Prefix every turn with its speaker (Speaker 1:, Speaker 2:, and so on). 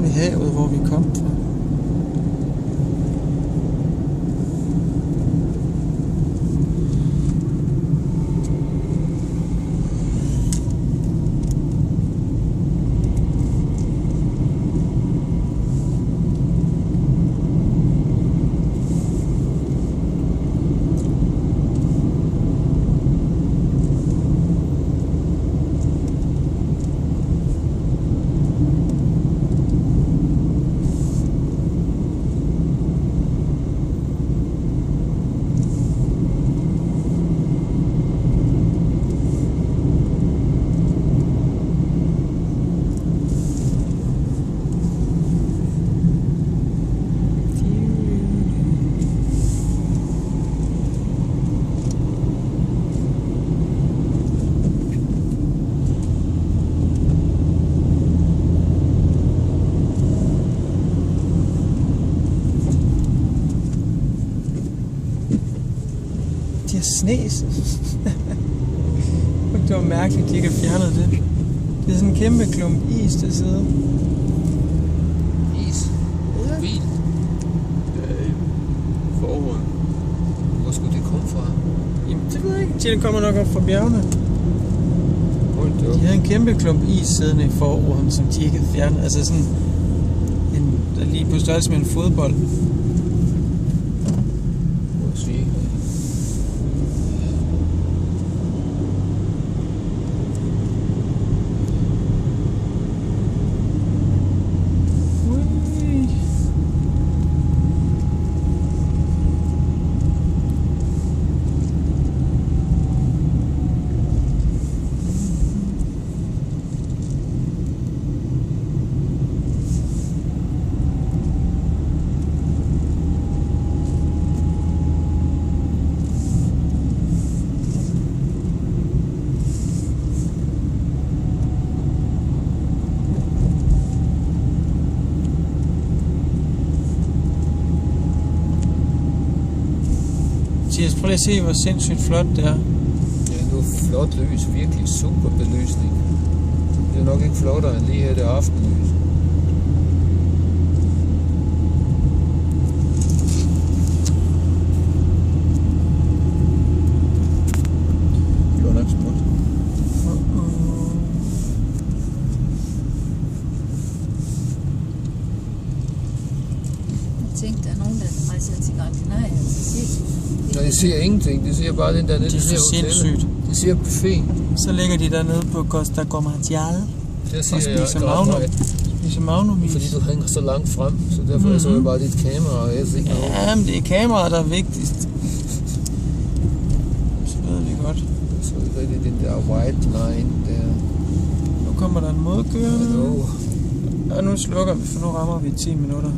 Speaker 1: ved havet, hvor vi kom fra. De har snes. Det var mærkeligt, at de ikke har fjernet det. Det er sådan en kæmpe klump is til side.
Speaker 2: Is?
Speaker 1: Ja.
Speaker 2: Bil? Forruden. Hvor skulle det komme fra?
Speaker 1: Jamen, det ved jeg ikke. Det kommer nok op fra bjergene.
Speaker 2: Hold da op.
Speaker 1: De havde en kæmpe klump is siddende i forruden, som de ikke havde fjernet. Altså sådan der lige på størrelse med en fodbold.
Speaker 2: Må jeg sige.
Speaker 1: Mathias, prøv lige at se, hvor sindssygt flot det er.
Speaker 2: Ja, nu er flot lys. Virkelig super belysning. Det er nok ikke flottere end lige her det aftenlys. Det var nok smukt.
Speaker 3: Jeg tænkte, der er nogen, der rejser til Gran Canaria, så siger
Speaker 2: Nå, de ser ingenting. De ser bare den der nede.
Speaker 1: Det er så sindssygt.
Speaker 2: De ser buffet.
Speaker 1: Så ligger de dernede på Costa Comercial.
Speaker 2: Der
Speaker 1: Og
Speaker 2: siger jeg
Speaker 1: spiser Magnum. Spiser Magnumis.
Speaker 2: fordi du hænger så langt frem, så derfor så jeg bare dit kamera, og jeg ser ikke noget.
Speaker 1: Ja, men det er kameraet, der er vigtigst. Så ved vi godt.
Speaker 2: Så er det den der white line der.
Speaker 1: Nu kommer der en modkørende.
Speaker 2: Hallo.
Speaker 1: Og nu slukker vi, for nu rammer vi 10 minutter.